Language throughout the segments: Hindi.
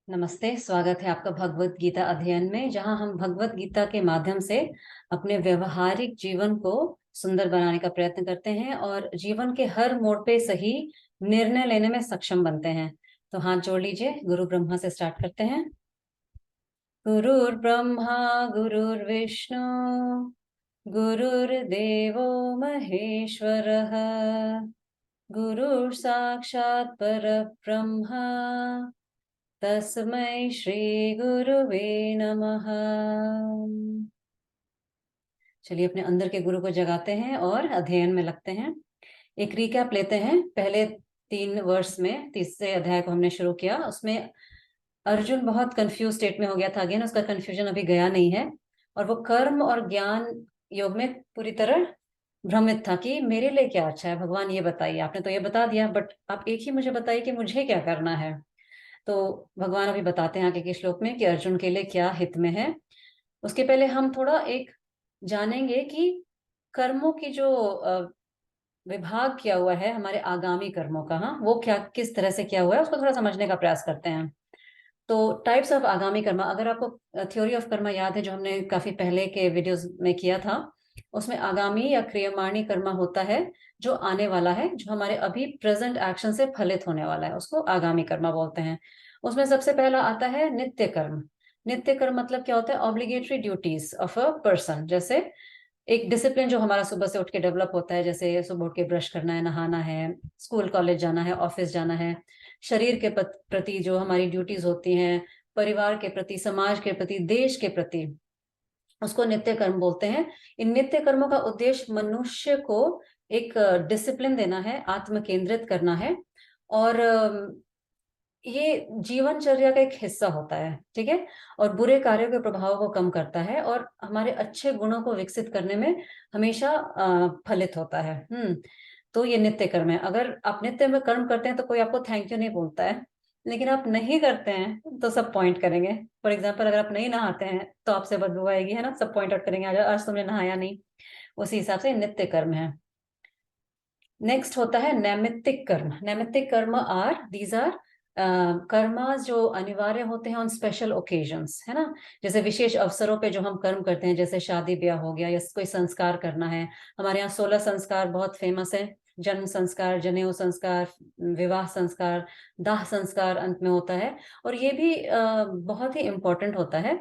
नमस्ते, स्वागत है आपका भगवत गीता अध्ययन में, जहां हम भगवत गीता के माध्यम से अपने व्यवहारिक जीवन को सुंदर बनाने का प्रयत्न करते हैं और जीवन के हर मोड़ पे सही निर्णय लेने में सक्षम बनते हैं। तो हाथ जोड़ लीजिए, गुरु ब्रह्मा से स्टार्ट करते हैं। गुरुर्ब्रह्मा गुरुर्विष्णु गुरुर्देवो महेश्वरः गुरुः साक्षात् परब्रह्म तस्मै श्री गुरुवे नमः। चलिए अपने अंदर के गुरु को जगाते हैं और अध्ययन में लगते हैं। एक रिकैप लेते हैं। पहले 3 वर्ष में तीसरे अध्याय को हमने शुरू किया। उसमें अर्जुन बहुत कंफ्यूज स्टेट में हो गया था। अगेन उसका कंफ्यूजन अभी गया नहीं है और वो कर्म और ज्ञान योग में पूरी तरह भ्रमित था कि मेरे लिए क्या अच्छा है, भगवान ये बताइए। आपने तो ये बता दिया, बट आप एक ही मुझे बताइए कि मुझे क्या करना है। तो भगवान अभी बताते हैं आगे के श्लोक में कि अर्जुन के लिए क्या हित में है। उसके पहले हम थोड़ा एक जानेंगे कि कर्मों की जो विभाग किया हुआ है हमारे आगामी कर्मों का, हाँ, वो क्या किस तरह से किया हुआ है उसको थोड़ा समझने का प्रयास करते हैं। तो टाइप्स ऑफ आगामी कर्म, अगर आपको थ्योरी ऑफ कर्म याद है जो हमने काफी पहले के वीडियोस में किया था, उसमें आगामी या क्रियमाणी कर्म होता है जो आने वाला है, जो हमारे अभी प्रेजेंट एक्शन से फलित होने वाला है, उसको आगामी कर्म बोलते हैं। उसमें सबसे पहला आता है नित्य कर्म। नित्य कर्म मतलब क्या होता है? Obligatory duties of a person. जैसे एक डिसिप्लिन जो हमारा सुबह से उठ के डेवलप होता है, जैसे सुबह उठ के ब्रश करना है, नहाना है, स्कूल कॉलेज जाना है, ऑफिस जाना है, शरीर के प्रति जो हमारी ड्यूटीज होती हैं, परिवार के प्रति, समाज के प्रति, देश के प्रति, उसको नित्य कर्म बोलते हैं। इन नित्य कर्मों का उद्देश्य मनुष्य को एक डिसिप्लिन देना है, आत्म केंद्रित करना है और ये जीवनचर्या का एक हिस्सा होता है, ठीक है। और बुरे कार्यों के प्रभाव को कम करता है और हमारे अच्छे गुणों को विकसित करने में हमेशा फलित होता है। तो ये नित्य कर्म है। अगर आप नित्य में कर्म करते हैं तो कोई आपको थैंक यू नहीं बोलता है, लेकिन आप नहीं करते हैं तो सब पॉइंट करेंगे। फॉर एग्जाम्पल, अगर आप नहीं नहाते हैं तो आपसे बदबू आएगी, है ना, सब पॉइंट आउट करेंगे, आज तुमने नहाया नहीं। उसी हिसाब से नित्य कर्म है। नेक्स्ट होता है नैमित्तिक कर्म। नैमित्तिक कर्म आर दीज आर कर्मास जो अनिवार्य होते हैं ऑन स्पेशल ओकेजन्स, है ना। जैसे विशेष अवसरों पे जो हम कर्म करते हैं, जैसे शादी ब्याह हो गया या कोई संस्कार करना है। हमारे यहाँ 16 संस्कार बहुत फेमस है। जन्म संस्कार, जनेऊ संस्कार, विवाह संस्कार, दाह संस्कार अंत में होता है। और ये भी बहुत ही इम्पोर्टेंट होता है।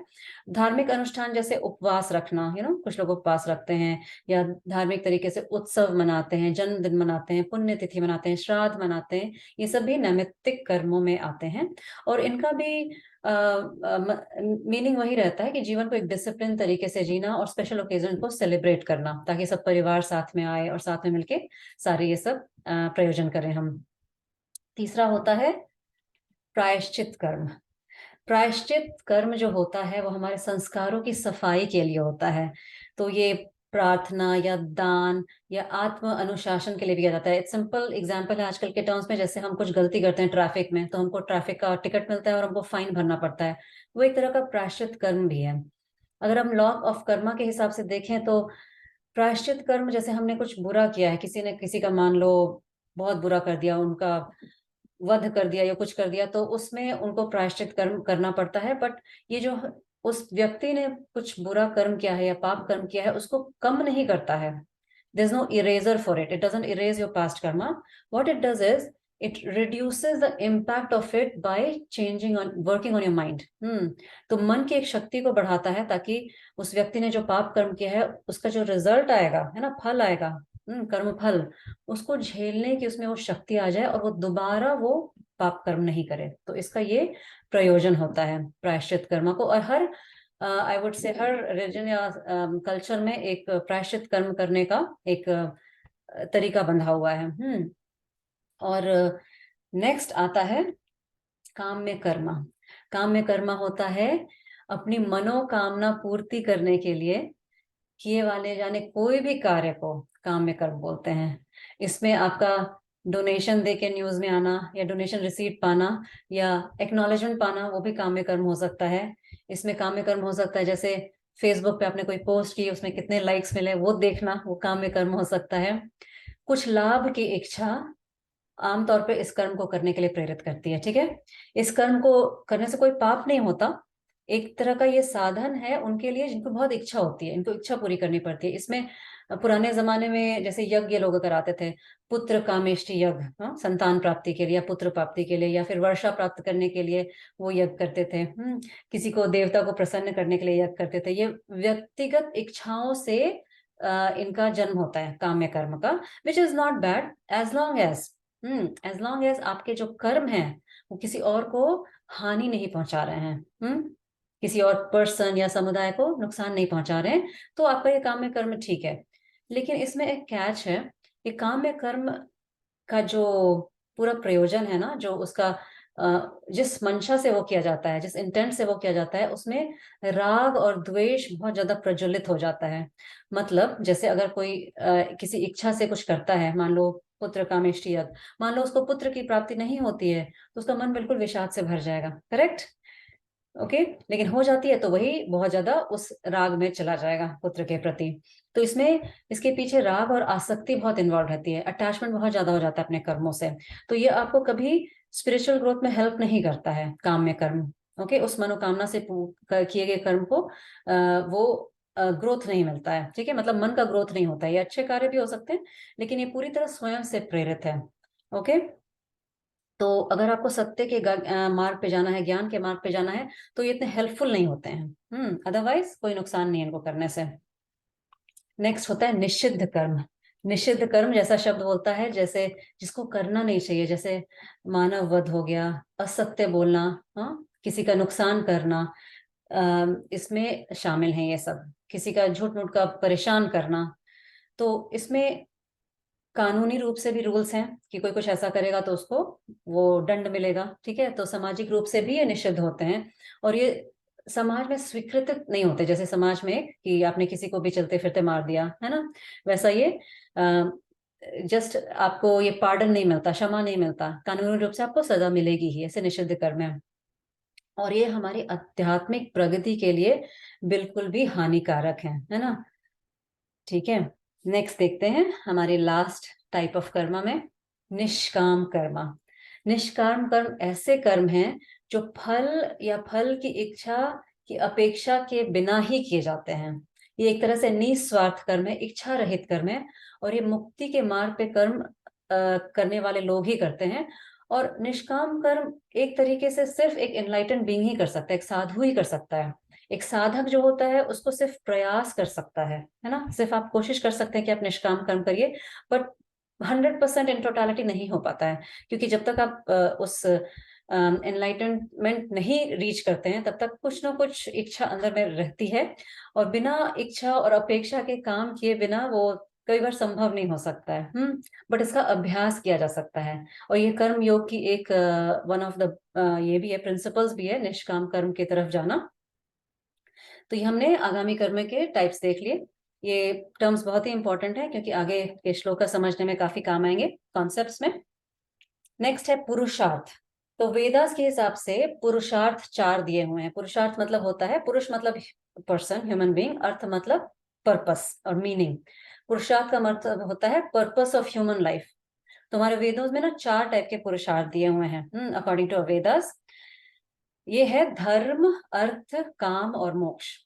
धार्मिक अनुष्ठान जैसे उपवास रखना, कुछ लोग उपवास रखते हैं, या धार्मिक तरीके से उत्सव मनाते हैं, जन्मदिन मनाते हैं, पुण्यतिथि मनाते हैं, श्राद्ध मनाते हैं। ये सब भी नैमित्तिक कर्मों में आते हैं और इनका भी मीनिंग वही रहता है कि जीवन को एक डिसिप्लिन तरीके से जीना और स्पेशल ओकेजन को सेलिब्रेट करना, ताकि सब परिवार साथ में आए और साथ में मिलके सारे ये सब प्रयोजन करें हम। तीसरा होता है प्रायश्चित कर्म। प्रायश्चित कर्म जो होता है वो हमारे संस्कारों की सफाई के लिए होता है। तो ये प्रार्थना या दान या आत्म अनुशासन के लिए भी किया जाता है। एक सिंपल एग्जांपल है आजकल के टर्म्स में, जैसे हम कुछ गलती करते हैं ट्रैफिक में तो हमको ट्रैफिक का टिकट मिलता है और हमको फाइन भरना पड़ता है। वो एक तरह का प्रायश्चित कर्म भी है। अगर हम लॉ ऑफ कर्मा के हिसाब से देखें तो प्रायश्चित कर्म, जैसे हमने कुछ बुरा किया है, किसी ने किसी का मान लो बहुत बुरा कर दिया, उनका वध कर दिया या कुछ कर दिया, तो उसमें उनको प्रायश्चित कर्म करना पड़ता है। बट ये जो उस व्यक्ति ने कुछ बुरा कर्म किया है या पाप कर्म किया है उसको कम नहीं करता है। there's no eraser for it. It doesn't erase your past karma. What it does is it reduces the impact of it by changing on working on your mind. तो मन की एक शक्ति को बढ़ाता है, ताकि उस व्यक्ति ने जो पाप कर्म किया है उसका जो रिजल्ट आएगा, है ना, फल आएगा, कर्म फल, उसको झेलने की उसमें वो शक्ति आ जाए और वो दोबारा वो पाप कर्म नहीं करे। तो इसका ये प्रयोजन होता है प्रायश्चित कर्म को। और हर I would say her religion या कल्चर में एक प्रायश्चित कर्म करने का एक तरीका बंधा हुआ है। और नेक्स्ट आता है काम्य कर्म। काम्य कर्म होता है अपनी मनोकामना पूर्ति करने के लिए किए वाले जाने कोई भी कार्य को काम्य कर्म बोलते हैं। इसमें आपका डोनेशन दे के न्यूज में आना या डोनेशन रिसीट पाना या एक्नॉलेजमेंट पाना, वो भी काम्य कर्म हो सकता है। इसमें काम्य कर्म हो सकता है जैसे फेसबुक पे आपने कोई पोस्ट की, उसमें कितने लाइक्स मिले वो देखना, वो काम्य कर्म हो सकता है। कुछ लाभ की इच्छा आमतौर पे इस कर्म को करने के लिए प्रेरित करती है। ठीक है, इस कर्म को करने से कोई पाप नहीं होता, एक तरह का ये साधन है उनके लिए जिनको बहुत इच्छा होती है, इनको इच्छा पूरी करनी पड़ती है। इसमें पुराने जमाने में जैसे यज्ञ लोग कराते थे, पुत्र कामेष्टि यज्ञ, हाँ, संतान प्राप्ति के लिए या पुत्र प्राप्ति के लिए या फिर वर्षा प्राप्त करने के लिए वो यज्ञ करते थे। किसी को देवता को प्रसन्न करने के लिए यज्ञ करते थे। ये व्यक्तिगत इच्छाओं से इनका जन्म होता है काम्य कर्म का, which is not bad as long as आपके जो कर्म हैं वो किसी और को हानि नहीं पहुंचा रहे हैं, किसी और पर्सन या समुदाय को नुकसान नहीं पहुंचा रहे हैं, तो आपका ये काम्य कर्म ठीक है। लेकिन इसमें एक कैच है, ये काम्य कर्म का जो पूरा प्रयोजन है ना, जो उसका जिस मंशा से वो किया जाता है, जिस इंटेंट से वो किया जाता है, उसमें राग और द्वेष बहुत ज्यादा प्रज्वलित हो जाता है। मतलब जैसे अगर कोई किसी इच्छा से कुछ करता है, मान लो पुत्र कामेष्टि यज्ञ, मान लो उसको पुत्र की प्राप्ति नहीं होती है तो उसका मन बिल्कुल विषाद से भर जाएगा, करेक्ट? ओके, लेकिन हो जाती है तो वही बहुत ज्यादा उस राग में चला जाएगा पुत्र के प्रति। तो इसमें इसके पीछे राग और आसक्ति बहुत इन्वॉल्व रहती है, अटैचमेंट बहुत ज्यादा हो जाता है अपने कर्मों से। तो ये आपको कभी स्पिरिचुअल ग्रोथ में हेल्प नहीं करता है काम में कर्म। ओके, उस मनोकामना से किए गए कर्म को वो ग्रोथ नहीं मिलता है। ठीक है, मतलब मन का ग्रोथ नहीं होता है। ये अच्छे कार्य भी हो सकते हैं लेकिन ये पूरी तरह स्वयं से प्रेरित है। ओके, तो अगर आपको सत्य के मार्ग पे जाना है, ज्ञान के मार्ग पे जाना है, तो ये इतने हेल्पफुल नहीं होते हैं। अदरवाइज कोई नुकसान नहीं है इनको करने से। नेक्स्ट होता है निषिद्ध कर्म। निषिद्ध कर्म जैसा शब्द बोलता है, जैसे जिसको करना नहीं चाहिए, जैसे मानव वध हो गया, असत्य बोलना, हाँ, किसी का नुकसान करना, इसमें शामिल है ये सब। किसी का झूठ मूठ का परेशान करना, तो इसमें कानूनी रूप से भी रूल्स हैं कि कोई कुछ ऐसा करेगा तो उसको वो दंड मिलेगा। ठीक है, तो सामाजिक रूप से भी ये निषिद्ध होते हैं और ये समाज में स्वीकृत नहीं होते। जैसे समाज में कि आपने किसी को भी चलते फिरते मार दिया है ना, वैसा ये जस्ट आपको ये पार्डन नहीं मिलता, क्षमा नहीं मिलता, कानूनी रूप से आपको सजा मिलेगी ही। ऐसे निषिद्ध कर्म है और ये हमारी आध्यात्मिक प्रगति के लिए बिल्कुल भी हानिकारक है ना। ठीक है, नेक्स्ट देखते हैं हमारे लास्ट टाइप ऑफ कर्म में, निष्काम कर्म। निष्काम कर्म ऐसे कर्म हैं जो फल या फल की इच्छा की अपेक्षा के बिना ही किए जाते हैं। ये एक तरह से निस्वार्थ कर्म है, इच्छा रहित कर्म है और ये मुक्ति के मार्ग पे कर्म करने वाले लोग ही करते हैं। और निष्काम कर्म एक तरीके से सिर्फ एक एनलाइटन बीइंग ही कर सकता है, एक साधु ही कर सकता है। एक साधक जो होता है उसको सिर्फ प्रयास कर सकता है ना, सिर्फ आप कोशिश कर सकते हैं कि आप निष्काम कर्म करिए, बट 100% इन टोटालिटी नहीं हो पाता है। क्योंकि जब तक आप उस एनलाइटनमेंट नहीं रीच करते हैं तब तक कुछ ना कुछ इच्छा अंदर में रहती है और बिना इच्छा और अपेक्षा के काम किए बिना वो कई बार संभव नहीं हो सकता है। बट इसका अभ्यास किया जा सकता है और ये कर्म योग की एक वन ऑफ द ये भी है, प्रिंसिपल्स भी है निष्काम कर्म की तरफ जाना। तो ये हमने आगामी कर्म के टाइप्स देख लिए। ये टर्म्स बहुत ही इंपॉर्टेंट है क्योंकि आगे के श्लोक का समझने में काफी काम आएंगे कॉन्सेप्ट्स में। नेक्स्ट है पुरुषार्थ। तो वेदास के हिसाब से पुरुषार्थ 4 दिए हुए हैं। पुरुषार्थ मतलब होता है, पुरुष मतलब पर्सन, ह्यूमन बीइंग, अर्थ मतलब पर्पस और मीनिंग। पुरुषार्थ का मतलब होता है पर्पस ऑफ ह्यूमन लाइफ। तुम्हारे वेदों में ना 4 टाइप के पुरुषार्थ दिए हुए हैं अकॉर्डिंग टू वेदास। ये है धर्म, अर्थ, काम और मोक्ष।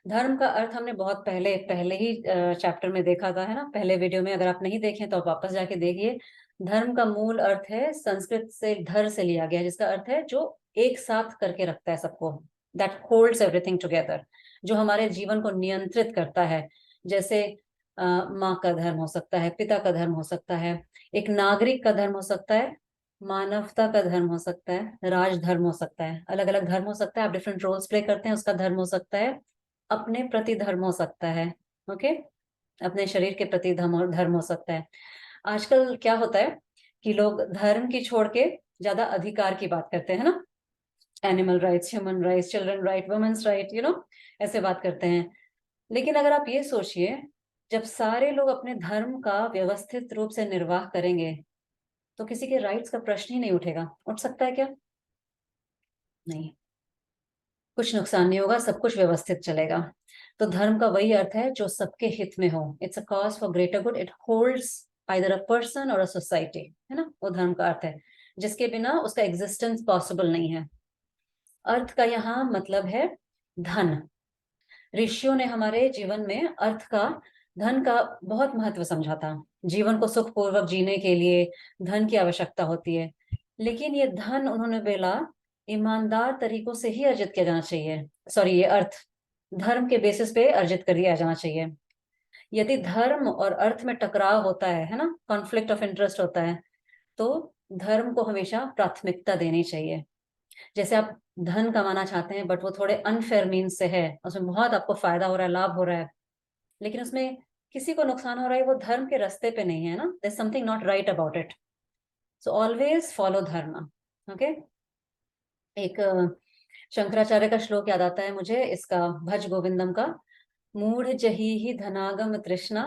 धर्म का अर्थ हमने बहुत पहले पहले ही चैप्टर में देखा था, है ना, पहले वीडियो में। अगर आप नहीं देखें तो आप वापस जाके देखिए। धर्म का मूल अर्थ है, संस्कृत से धर से लिया गया है, जिसका अर्थ है जो एक साथ करके रखता है सबको, दैट होल्ड्स एवरीथिंग टुगेदर, जो हमारे जीवन को नियंत्रित करता है। जैसे माँ का धर्म हो सकता है, पिता का धर्म हो सकता है, एक नागरिक का धर्म हो सकता है, मानवता का धर्म हो सकता है, राज धर्म हो सकता है। अलग अलग धर्म हो सकता है, आप डिफरेंट रोल्स प्ले करते हैं, उसका धर्म हो सकता है। अपने प्रति धर्म हो सकता है, ओके, अपने शरीर के प्रति धर्म हो सकता है। आजकल क्या होता है कि लोग धर्म की छोड़ के ज्यादा अधिकार की बात करते हैं ना, animal rights, human rights, children right, women's right, ऐसे बात करते हैं। लेकिन अगर आप ये सोचिए, जब सारे लोग अपने धर्म का व्यवस्थित रूप से निर्वाह करेंगे तो किसी के राइट्स का प्रश्न ही नहीं उठेगा। उठ सकता है क्या? नहीं, कुछ नुकसान नहीं होगा, सब कुछ व्यवस्थित चलेगा। तो धर्म का वही अर्थ है जो सबके हित में हो। It's a cause for greater good, it holds either a person और अ सोसाइटी, है ना, वो धर्म का अर्थ है, जिसके बिना उसका एग्जिस्टेंस पॉसिबल नहीं है। अर्थ का यहाँ मतलब है धन। ऋषियों ने हमारे जीवन में अर्थ का, धन का बहुत महत्व समझा था। जीवन को सुखपूर्वक जीने के लिए धन की आवश्यकता होती है, लेकिन ये धन उन्होंने बोला ईमानदार तरीकों से ही अर्जित किया जाना चाहिए। सॉरी, ये अर्थ धर्म के बेसिस पे अर्जित कर लिया जाना चाहिए। यदि धर्म और अर्थ में टकराव होता है ना, कॉन्फ्लिक्ट ऑफ इंटरेस्ट होता है, तो धर्म को हमेशा प्राथमिकता देनी चाहिए। जैसे आप धन कमाना चाहते हैं बट वो थोड़े अनफेयर मीन्स से है, उसमें बहुत आपको फायदा हो रहा है, लाभ हो रहा है, लेकिन उसमें किसी को नुकसान हो रहा है, वो धर्म के रास्ते पे नहीं है ना, there something not right about it. So always follow dharma. Okay, एक शंकराचार्य का श्लोक याद आता है मुझे इसका, भज गोविंदम का। मूढ़ जही ही धनागम तृष्णा,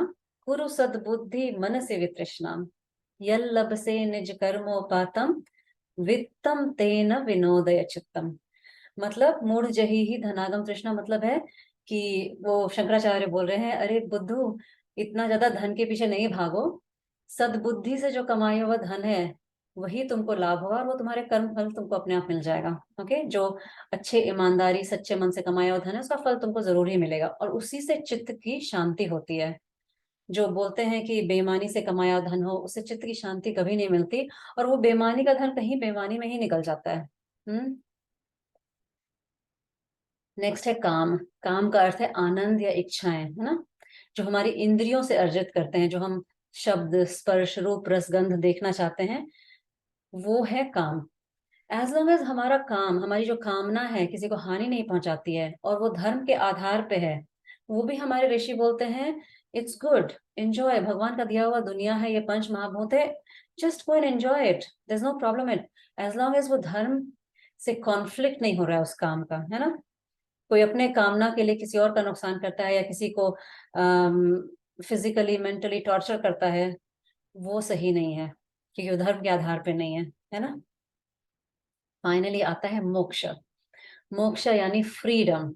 कुरु सद्बुद्धि मनसि वितृष्णा, यल्लभसे निज कर्मोपातम, वित्तम तेन विनोदय चित्तम। मतलब मूढ़ जही ही धनागम तृष्णा मतलब है कि वो शंकराचार्य बोल रहे हैं, अरे बुद्धू, इतना ज्यादा धन के पीछे नहीं भागो, सद्बुद्धि से जो कमाया हुआ धन है वही तुमको लाभ होगा, और वो तुम्हारे कर्म फल तुमको अपने आप मिल जाएगा। ओके, जो अच्छे ईमानदारी सच्चे मन से कमाया हुआ धन है उसका फल तुमको जरूर ही मिलेगा, और उसी से चित्त की शांति होती है। जो बोलते हैं कि बेईमानी से कमाया धन हो, उससे चित्त की शांति कभी नहीं मिलती, और वो बेईमानी का धन कहीं बेईमानी में ही निकल जाता है। नेक्स्ट है काम। काम का अर्थ है आनंद या इच्छाएं, है ना, जो हमारी इंद्रियों से अर्जित करते हैं, जो हम शब्द स्पर्श रूप रसगंध देखना चाहते हैं, वो है काम। एज लॉन्ग एज हमारा काम, हमारी जो कामना है किसी को हानि नहीं पहुंचाती है और वो धर्म के आधार पे है, वो भी हमारे ऋषि बोलते हैं इट्स गुड, एंजॉय, भगवान का दिया हुआ दुनिया है, ये पंच महाभूत है, just go and enjoy it, there is no problem it, as long as वो धर्म से कॉन्फ्लिक्ट नहीं हो रहा है उस काम का, है ना। कोई अपने कामना के लिए किसी और का नुकसान करता है या किसी को फिजिकली मेंटली टॉर्चर करता है, वो सही नहीं है, क्योंकि वो धर्म के आधार पे नहीं है ना। फाइनली आता है मोक्ष। मोक्ष यानी फ्रीडम।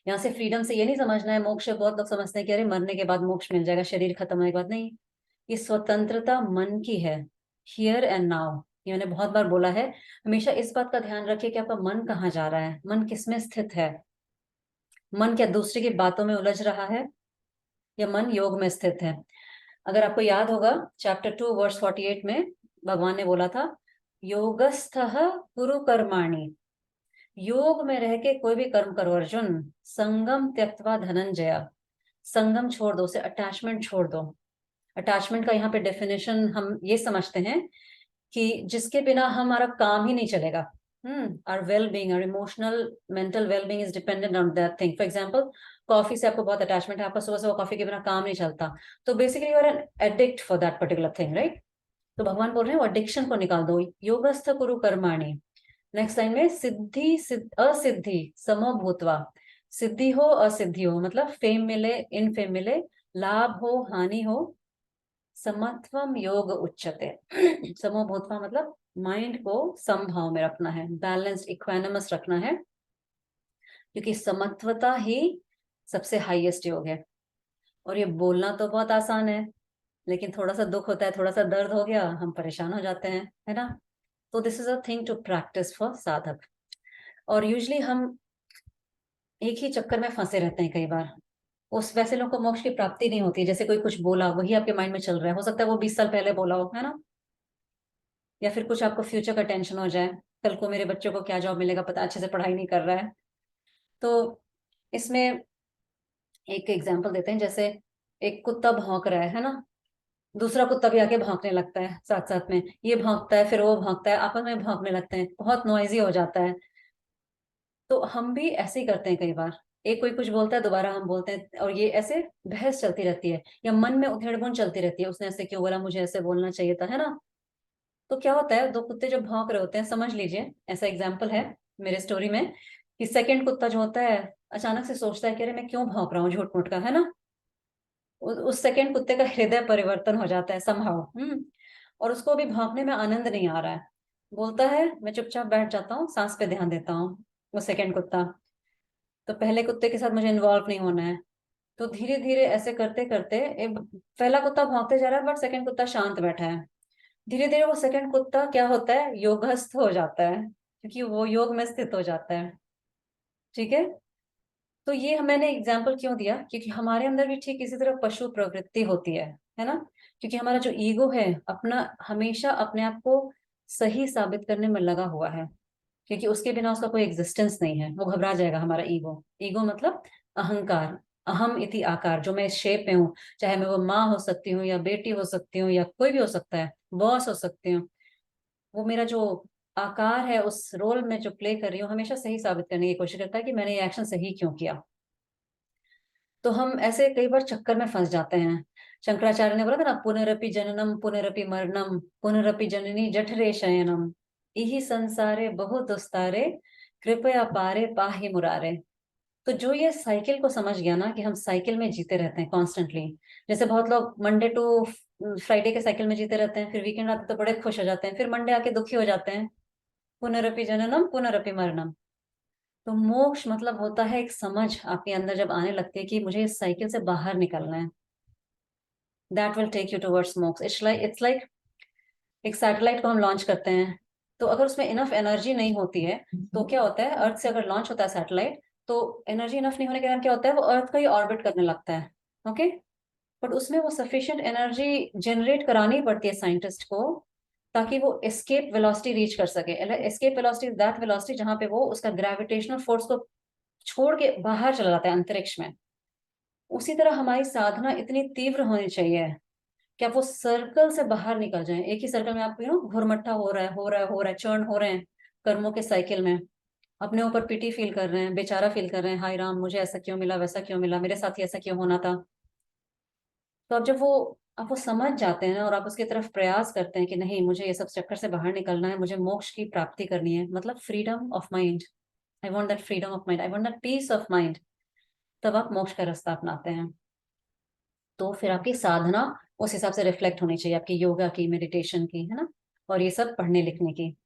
यहाँ से फ्रीडम से ये नहीं समझना है मोक्ष, बहुत लोग समझते हैं कि अरे मरने के बाद मोक्ष मिल जाएगा, शरीर खत्म होने के बाद, नहीं। ये स्वतंत्रता मन की है, हियर एंड नाउ। ये मैंने बहुत बार बोला है, हमेशा इस बात का ध्यान रखिए कि आपका मन कहाँ जा रहा है, मन किसमें स्थित है। मन क्या दूसरे की बातों में उलझ रहा है, या मन योग में स्थित है। अगर आपको याद होगा चैप्टर 2 वर्स 48 में भगवान ने बोला था, योगस्थः कुरु कर्माणि, योग में रह के कोई भी कर्म करो अर्जुन, संगम त्यक्त्वा धनंजय, संगम छोड़ दो, उसे अटैचमेंट छोड़ दो। अटैचमेंट का यहाँ पे डेफिनेशन हम ये समझते हैं कि जिसके बिना हमारा काम ही नहीं चलेगा। Our well being, our emotional mental well being is dependent on that thing. For example, coffee से आपको बहुत अटैचमेंट है, आपका सुबह सुबह कॉफी के बिना काम नहीं चलता, तो basically you are an addict for that particular thing, right. तो भगवान बोल रहे हैं वो एडिक्शन को निकाल दो, योगस्थ कुरु कर्माणि। नेक्स्ट लाइन में सिद्धि असिद्धि समो भूतवा, सिद्धि हो असिद्धि हो, मतलब फेम मिले इनफेम मिले, लाभ हो हानि हो, समत्वम योग उच्चते। समो भूतवा मतलब माइंड को समभाव में रखना है, बैलेंस्ड इक्वानिमस रखना है, क्योंकि समत्वता ही सबसे हाईएस्ट योग है। और ये बोलना तो बहुत आसान है, लेकिन थोड़ा सा दुख होता है, थोड़ा सा दर्द हो गया, हम परेशान हो जाते हैं, है ना। तो this is a thing to practice for sadhak. और यूजली हम एक ही चक्कर में फंसे रहते हैं कई बार, उस वैसे लोगों को मोक्ष की प्राप्ति नहीं होती। जैसे कोई कुछ बोला वही आपके माइंड में चल रहा है, हो सकता है वो 20 साल पहले बोला हो, है ना। या फिर कुछ आपको फ्यूचर का टेंशन हो जाए, कल को मेरे बच्चों को क्या जॉब मिलेगा, पता अच्छे से पढ़ाई नहीं कर रहा है। तो इसमें एक एग्जाम्पल देते हैं, जैसे एक कुत्ता भौंक रहा है ना, दूसरा कुत्ता भी आके भौंकने लगता है साथ साथ में, ये भौंकता है फिर वो भौंकता है, आपस में भौंकने लगते हैं, बहुत नॉइजी हो जाता है। तो हम भी ऐसे ही करते हैं कई बार, एक कोई कुछ बोलता है दोबारा हम बोलते हैं, और ये ऐसे बहस चलती रहती है, या मन में उधेड़-बुन चलती रहती है, उसने ऐसे क्यों बोला, मुझे ऐसे बोलना चाहिए था, है ना। तो क्या होता है, दो कुत्ते जब भौंक रहे होते हैं, समझ लीजिए ऐसा एग्जाम्पल है मेरे स्टोरी में, कि सेकंड कुत्ता जो होता है अचानक से सोचता है कि अरे मैं क्यों भौंक रहा हूँ झूठ मूठ का, है ना। उस सेकंड कुत्ते का हृदय परिवर्तन हो जाता है समहाउ। और उसको अभी भौंकने में आनंद नहीं आ रहा है, बोलता है मैं चुपचाप बैठ जाता हूँ, सांस पे ध्यान देता हूँ। वो सेकंड कुत्ता, तो पहले कुत्ते के साथ मुझे इन्वॉल्व नहीं होना है, तो धीरे धीरे ऐसे करते करते पहला कुत्ता भौंकते जा रहा है, बट सेकंड कुत्ता शांत बैठा है। धीरे धीरे वो सेकंड कुत्ता क्या होता है, योगस्थ हो जाता है, क्योंकि वो योग में स्थित हो जाता है। ठीक है। तो ये मैंने एग्जाम्पल क्यों दिया, क्योंकि हमारे अंदर भी ठीक इसी तरह पशु प्रवृत्ति होती है ना। क्योंकि हमारा जो ईगो है अपना, हमेशा अपने आप को सही साबित करने में लगा हुआ है, क्योंकि उसके बिना उसका कोई एग्जिस्टेंस नहीं है। वो घबरा जाएगा हमारा ईगो। ईगो मतलब अहंकार, अहम इति आकार, जो मैं इस शेप में हूँ, चाहे मैं वो माँ हो सकती हूँ या बेटी हो सकती हूँ या कोई भी हो सकता है, बॉस हो सकती हूँ। वो मेरा जो आकार है, उस रोल में जो प्ले कर रही हूँ, हमेशा सही साबित करने की कोशिश करता है कि मैंने ये एक्शन सही क्यों किया। तो हम ऐसे कई बार चक्कर में फंस जाते हैं। शंकराचार्य ने बोला था ना, पुनरपि जननम पुनरपि मरणम पुनरपि जननी जठरे शयनम, इहि संसारे बहु दुस्तारे कृपया पारे पाहि मुरारे। तो जो ये साइकिल को समझ गया ना, कि हम साइकिल में जीते रहते हैं कॉन्स्टेंटली। जैसे बहुत लोग मंडे टू फ्राइडे के साइकिल में जीते रहते हैं, फिर वीकेंड आते तो बड़े खुश हो जाते हैं, फिर मंडे आके दुखी हो जाते हैं। पुनरपि जननम पुनरपि मरणम। तो मोक्ष मतलब होता है एक समझ आपके अंदर जब आने लगती है कि मुझे इस साइकिल से बाहर निकलना है। That will take you towards moksha. It's like एक सैटेलाइट को हम लॉन्च करते हैं, तो अगर उसमें इनफ एनर्जी नहीं होती है, तो क्या होता है, अर्थ से अगर लॉन्च होता है सैटेलाइट, तो एनर्जी इनफ नहीं होने के कारण क्या होता है, वो अर्थ का ही ऑर्बिट करने लगता है। ओके। बट उसमें वो सफिशिएंट एनर्जी जनरेट करानी पड़ती है साइंटिस्ट को, ताकि वो एस्केप वेलोसिटी रीच कर सके। एस्केप वेलोसिटी दैट वेलोसिटी जहां पे वो उसका ग्रेविटेशनल फोर्स को छोड़ के बाहर चला जाता है अंतरिक्ष में। उसी तरह हमारी साधना इतनी तीव्र होनी चाहिए कि आप वो सर्कल से बाहर निकल जाएं। एक ही सर्कल में आप घुरमट्टा हो रहा है, हो रहा है, हो रहा है, चर्न हो रहे हैं कर्मों के साइकिल में। अपने ऊपर पिटी फील कर रहे हैं, बेचारा फील कर रहे हैं, हाय राम मुझे ऐसा क्यों मिला, वैसा क्यों मिला, मेरे साथ ही ऐसा क्यों होना था। तो अब जब वो आप वो समझ जाते हैं ना, और आप उसकी तरफ प्रयास करते हैं कि नहीं, मुझे ये सब चक्कर से बाहर निकलना है, मुझे मोक्ष की प्राप्ति करनी है, मतलब freedom of mind. I want that freedom of mind, I want that peace of mind. तब आप मोक्ष का रास्ता अपनाते हैं। तो फिर आपकी साधना उस हिसाब से रिफ्लेक्ट होनी चाहिए, आपकी योगा की, मेडिटेशन की, है ना, और ये सब पढ़ने लिखने की।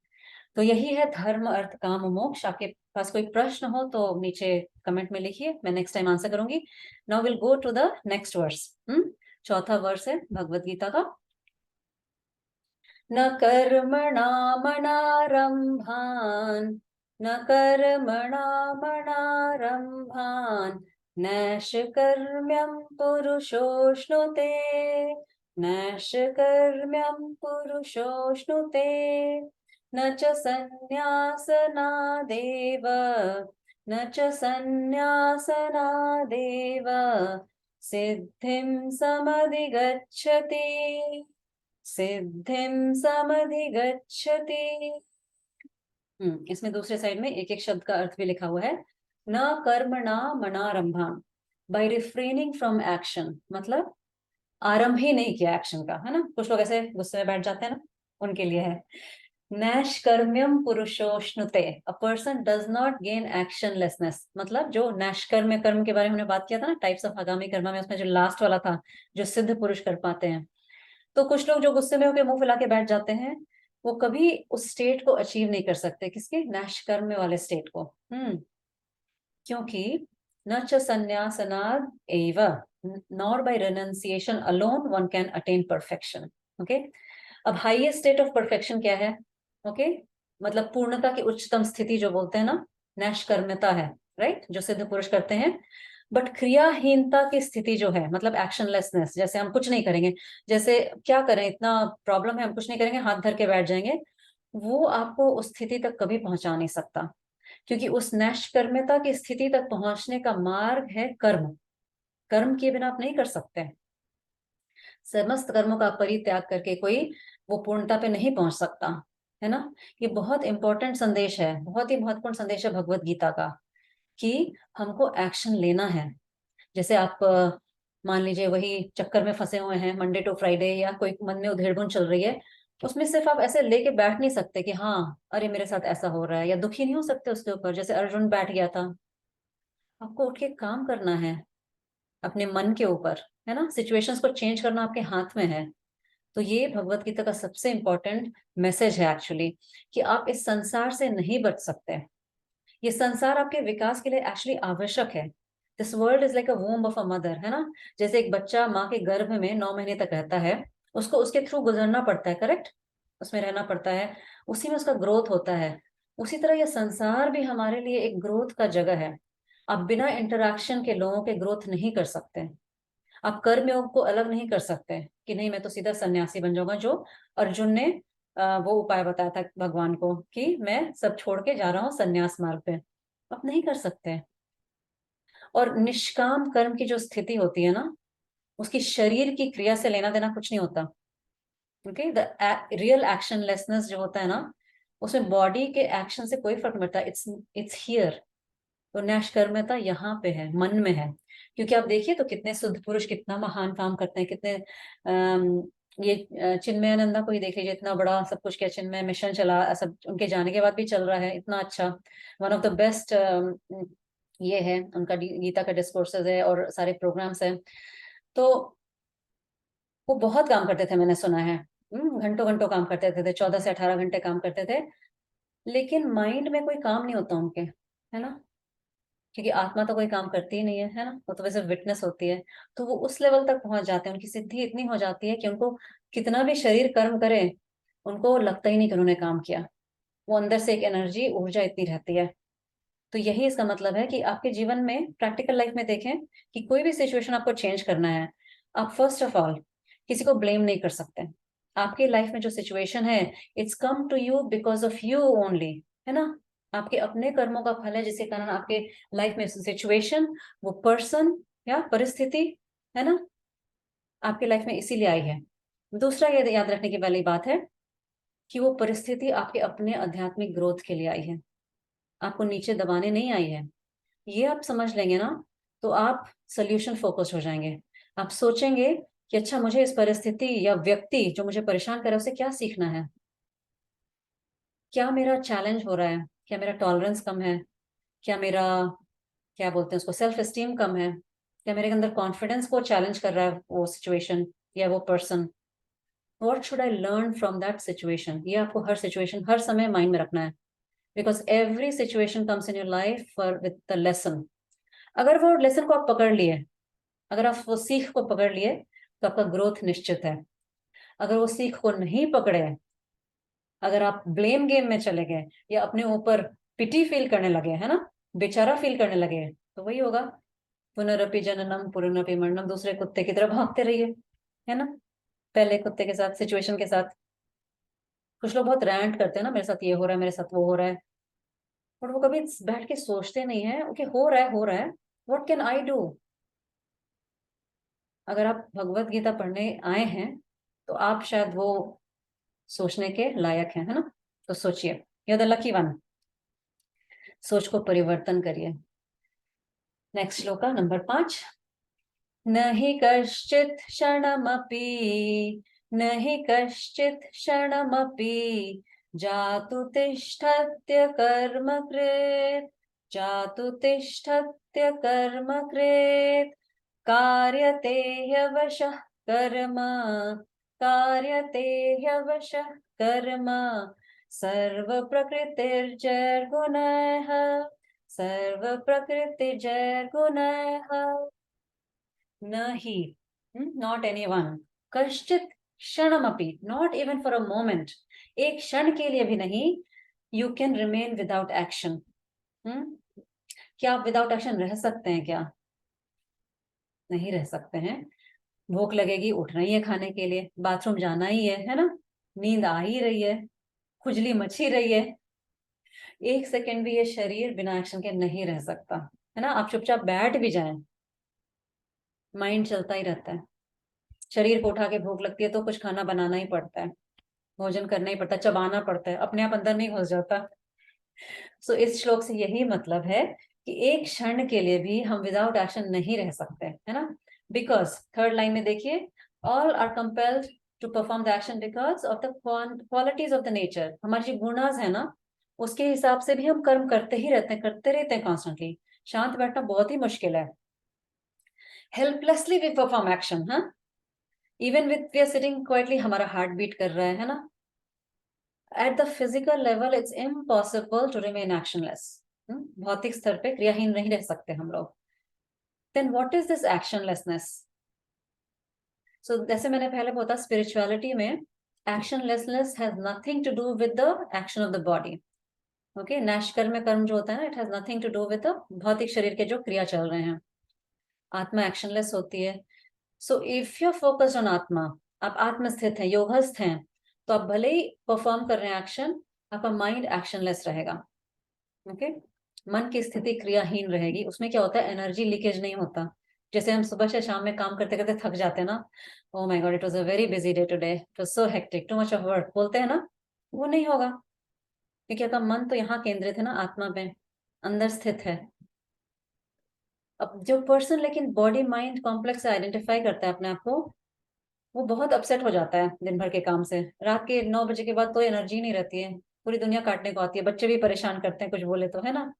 तो यही है धर्म अर्थ काम मोक्ष। आपके पास कोई प्रश्न हो तो नीचे कमेंट में लिखिए, मैं नेक्स्ट टाइम आंसर करूंगी। Now will go to the next verse. चौथा वर्स है भगवत गीता का। न कर्मणामणारम्भान्, न कर्मणामणारम्भान्, नैष्कर्म्यं पुरुषोऽश्नुते, नैष्कर्म्यं पुरुषोऽश्नुते, न च सन्न्यासनादेव, न च सन्न्यासनादेव सिद्धिं समधिगच्छति, सिद्धिं समधिगच्छति। इसमें दूसरे साइड में एक एक शब्द का अर्थ भी लिखा हुआ है। न कर्मणा मनारंभा, बाय रिफ्रेनिंग फ्रॉम एक्शन, मतलब आरंभ ही नहीं किया एक्शन का, है ना। कुछ लोग ऐसे गुस्से में बैठ जाते हैं ना, उनके लिए है। नैष्कर्म्यम पुरुषोष्णुते, a person does not gain actionlessness, मतलब जो नैष्कर्म्य कर्म के बारे में हमने बात किया था ना, टाइप्स ऑफ आगामी कर्म में, उसमें जो लास्ट वाला था, जो सिद्ध पुरुष कर पाते हैं। तो कुछ लोग जो गुस्से में होकर मुंह फैला के बैठ जाते हैं, वो कभी उस स्टेट को अचीव नहीं कर सकते। किसके? नैष्कर्म्य वाले स्टेट को। क्योंकि न च संन्यासनाद एव, nor by renunciation alone one can attain perfection. Okay. अब हाईएस्ट स्टेट ऑफ परफेक्शन क्या है? ओके, मतलब पूर्णता की उच्चतम स्थिति जो बोलते हैं ना, नैष्कर्म्यता है, राइट, जो सिद्ध पुरुष करते हैं। बट क्रियाहीनता की स्थिति जो है, मतलब एक्शनलेसनेस, जैसे हम कुछ नहीं करेंगे, जैसे क्या करें, इतना प्रॉब्लम है हम कुछ नहीं करेंगे, हाथ धर के बैठ जाएंगे, वो आपको उस स्थिति तक कभी पहुंचा नहीं सकता। क्योंकि उस नैष्कर्म्यता की स्थिति तक पहुंचने का मार्ग है कर्म। कर्म किए बिना आप नहीं कर सकते। समस्त कर्मों का परित्याग करके कोई वो पूर्णता पे नहीं पहुंच सकता, है ना। ये बहुत इंपॉर्टेंट संदेश है, बहुत ही महत्वपूर्ण संदेश है भगवत गीता का, कि हमको एक्शन लेना है। जैसे आप मान लीजिए वही चक्कर में फंसे हुए हैं मंडे टू फ्राइडे, या कोई मन में उधेड़बुन चल रही है, उसमें सिर्फ आप ऐसे लेके बैठ नहीं सकते कि हाँ अरे मेरे साथ ऐसा हो रहा है, या दुखी नहीं हो सकते उसके ऊपर, जैसे अर्जुन बैठ गया था। आपको उठ के काम करना है अपने मन के ऊपर, है ना। सिचुएशंस को चेंज करना आपके हाथ में है। तो ये भगवत गीता का सबसे इंपॉर्टेंट मैसेज है एक्चुअली, कि आप इस संसार से नहीं बच सकते। ये संसार आपके विकास के लिए एक्चुअली आवश्यक है। This world is like a womb of a mother, है ना। जैसे एक बच्चा माँ के गर्भ में 9 महीने तक रहता है, उसको उसके थ्रू गुजरना पड़ता है, करेक्ट, उसमें रहना पड़ता है, उसी में उसका ग्रोथ होता है। उसी तरह ये संसार भी हमारे लिए एक ग्रोथ का जगह है। आप बिना इंटरेक्शन के लोगों के ग्रोथ नहीं कर सकते। आप कर्म योग को अलग नहीं कर सकते कि नहीं मैं तो सीधा सन्यासी बन जाऊंगा, जो अर्जुन ने वो उपाय बताया था भगवान को कि मैं सब छोड़ के जा रहा हूँ सन्यास मार्ग पे। आप नहीं कर सकते। और निष्काम कर्म की जो स्थिति होती है ना, उसकी शरीर की क्रिया से लेना देना कुछ नहीं होता। ओके, द रियल एक्शनलेसनेस जो होता है ना, उसमें बॉडी के एक्शन से कोई फर्क नहीं पड़ता। It's here. तो नैष्कर्म्यता यहाँ पे है, मन में है। क्योंकि आप देखिए तो कितने शुद्ध पुरुष कितना महान काम करते हैं, कितने ये चिन्मयानंदा को ही देख लीजिए, इतना बड़ा सब कुछ किया, चिन्मय मिशन चला, सब उनके जाने के बाद भी चल रहा है, इतना अच्छा। वन ऑफ द बेस्ट ये है उनका, गीता का डिस्कोर्सेज है और सारे प्रोग्राम्स हैं। तो वो बहुत काम करते थे, मैंने सुना है। घंटों घंटों काम करते थे, 14 से 18 घंटे काम करते थे। लेकिन माइंड में कोई काम नहीं होता उनके, है ना। क्योंकि आत्मा तो कोई काम करती ही नहीं है, है ना, वो तो वैसे विटनेस होती है। तो वो उस लेवल तक पहुंच जाते हैं, उनकी सिद्धि इतनी हो जाती है कि उनको कितना भी शरीर कर्म करे, उनको लगता ही नहीं कि उन्होंने काम किया। वो अंदर से एक एनर्जी, ऊर्जा इतनी रहती है। तो यही इसका मतलब है कि आपके जीवन में, प्रैक्टिकल लाइफ में देखें कि कोई भी सिचुएशन आपको चेंज करना है, आप फर्स्ट ऑफ ऑल किसी को ब्लेम नहीं कर सकते। आपकी लाइफ में जो सिचुएशन है, it's come to you because of you only, है ना। आपके अपने कर्मों का फल है, जिसके कारण आपके लाइफ में सिचुएशन, वो पर्सन या परिस्थिति, है ना, आपकी लाइफ में इसीलिए आई है। दूसरा ये याद रखने की वाली बात है कि वो परिस्थिति आपके अपने आध्यात्मिक ग्रोथ के लिए आई है, आपको नीचे दबाने नहीं आई है। ये आप समझ लेंगे ना, तो आप सोल्यूशन फोकस हो जाएंगे। आप सोचेंगे कि अच्छा, मुझे इस परिस्थिति या व्यक्ति जो मुझे परेशान करे उसे क्या सीखना है, क्या मेरा चैलेंज हो रहा है, क्या मेरा टॉलरेंस कम है, क्या मेरा, क्या बोलते हैं उसको, सेल्फ एस्टीम कम है, क्या मेरे अंदर कॉन्फिडेंस को चैलेंज कर रहा है वो सिचुएशन या वो person. What should I learn from that situation. ये आपको हर सिचुएशन, हर समय माइंड में रखना है, because every situation comes in your life for with the lesson. अगर वो लेसन को आप पकड़ लिए, अगर आप वो सीख को पकड़ लिए, तो आपका ग्रोथ निश्चित है। अगर वो सीख को नहीं पकड़े, अगर आप ब्लेम गेम में चले गए या अपने ऊपर पिटी फील करने लगे, है ना, बेचारा फील करने लगे, तो वही होगा, पुनरपि जननम पुनरपि मरणम, दूसरे कुत्ते की तरह भागते रहिए, है ना, पहले कुत्ते के साथ, सिचुएशन के साथ। कुछ लोग बहुत रैंट करते हैं ना, मेरे साथ ये हो रहा है, मेरे साथ वो हो रहा है, और वो कभी बैठ के सोचते नहीं है, ओके हो रहा है, हो रहा है, व्हाट कैन आई डू। अगर आप भगवत गीता पढ़ने आए हैं, तो आप शायद वो सोचने के लायक हैं, है ना। तो सोचिए, यू द लकी वन। सोच को परिवर्तन करिए। नेक्स्ट श्लोक का नंबर 5। न हि कश्चित् क्षणमपि, न हि कश्चित् क्षणमपि जातु तिष्ठत्य कर्म कृत्, जातु तिष्ठत्य कर्म कृत्, कार्यते ह्यवशः कर्म, कार्यते ह्यवशः कर्म, सर्व प्रकृतिर्जैर्गुणैः, सर्व प्रकृतिजैर्गुणैः। न ही, नॉट एनी वन, कश्चित क्षणमपि, not even for a moment, एक क्षण के लिए भी नहीं, you can remain without action. क्या आप विदाउट एक्शन रह सकते हैं क्या? नहीं रह सकते हैं। भूख लगेगी, उठना ही है खाने के लिए, बाथरूम जाना ही है ना, नींद आ ही रही है, खुजली मच ही रही है। एक सेकंड भी ये शरीर बिना एक्शन के नहीं रह सकता, है ना। आप चुपचाप बैठ भी जाएं, माइंड चलता ही रहता है। शरीर को उठा के भूख लगती है तो कुछ खाना बनाना ही पड़ता है, भोजन करना ही पड़ता है, चबाना पड़ता है, अपने आप अंदर नहीं घुस जाता। सो इस श्लोक से यही मतलब है कि एक क्षण के लिए भी हम विदाउट एक्शन नहीं रह सकते, है ना। बिकॉज थर्ड लाइन में देखिए, all are compelled to perform the action because of the qualities of the nature. हमारी जो गुणास है ना, उसके हिसाब से भी हम कर्म करते ही रहते हैं, करते रहते हैं कॉन्स्टेंटली। शांत बैठना बहुत ही मुश्किल है। हेल्पलेसली वी परफॉर्म एक्शन, हाँ, even with we are sitting quietly, हमारा हार्ट बीट कर रहा है ना। At the physical level it's impossible to remain actionless. भौतिक स्तर पे क्रियाहीन नहीं रह सकते हम लोग। Then what is this actionlessness? So जैसे मैंने पहले बोला, स्पिरिचुअलिटी में actionlessness has nothing to do with the action of the body. Okay, नैष्कर्म कर्म जो होता है ना, it has nothing to do with the भौतिक शरीर के जो क्रिया चल रहे हैं। आत्मा एक्शनलेस होती है। So if you focus on आत्मा, आप आत्मस्थित हैं, योगस्थ हैं, तो आप भले ही परफॉर्म कर रहे हैं एक्शन, आपका माइंड एक्शनलेस रहेगा। ओके, मन की स्थिति क्रियाहीन रहेगी। उसमें क्या होता है, एनर्जी लीकेज नहीं होता। जैसे हम सुबह से शाम में काम करते करते थक जाते हैं ना, oh my God it was a very busy day today, it was so hectic, too much of work, बोलते हैं ना, वो नहीं होगा, क्योंकि आपका मन तो यहाँ केंद्रित है ना, आत्मा पे अंदर स्थित है। अब जो पर्सन लेकिन बॉडी माइंड कॉम्प्लेक्स से आइडेंटिफाई करता है अपने आप को, वो बहुत अपसेट हो जाता है दिन भर के काम से। रात के 9 बजे के बाद तो एनर्जी नहीं रहती है, पूरी दुनिया काटने को आती है, बच्चे भी परेशान करते हैं कुछ बोले तो, है ना।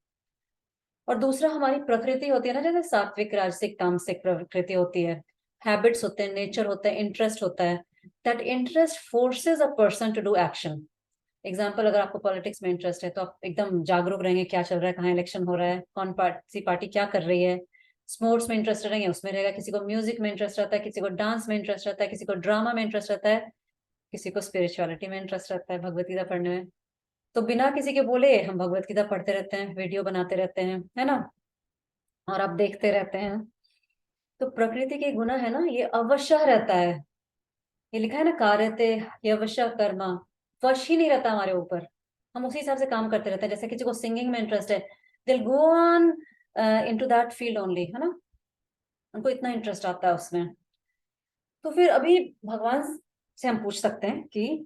और दूसरा, हमारी प्रकृति होती है ना, जैसे सात्विक राजसिक तामसिक प्रकृति होती है, हैबिट्स होते हैं, नेचर होता है, इंटरेस्ट होता है। That interest forces a person to do action. Example, अगर आपको पॉलिटिक्स में इंटरेस्ट है तो आप एकदम जागरूक रहेंगे, क्या चल रहा है, कहाँ इलेक्शन हो रहा है, कौन सी पार्टी क्या कर रही है। स्पोर्ट्स में इंटरेस्ट रहेंगे, उसमें रहेगा। किसी को म्यूजिक में इंटरेस्ट रहता है, किसी को डांस में इंटरेस्ट रहता है, किसी को ड्रामा में इंटरेस्ट रहता है, किसी को स्पिरिचुअलिटी में इंटरेस्ट रहता है, भगवत गीता पढ़ने में। तो बिना किसी के बोले हम भगवत गीता पढ़ते रहते हैं, वीडियो बनाते रहते हैं, है ना, और आप देखते रहते हैं। तो प्रकृति के गुना है ना, ये अवश्य रहता है। ये लिखा है ना, कार्यते यवश कर्मा, वश ही नहीं रहता हमारे ऊपर। हम उसी हिसाब से काम करते रहते हैं। जैसे किसी को सिंगिंग में इंटरेस्ट है, दिल go on into that field only, है ना, उनको इतना इंटरेस्ट आता है उसमें। तो फिर अभी भगवान से हम पूछ सकते हैं कि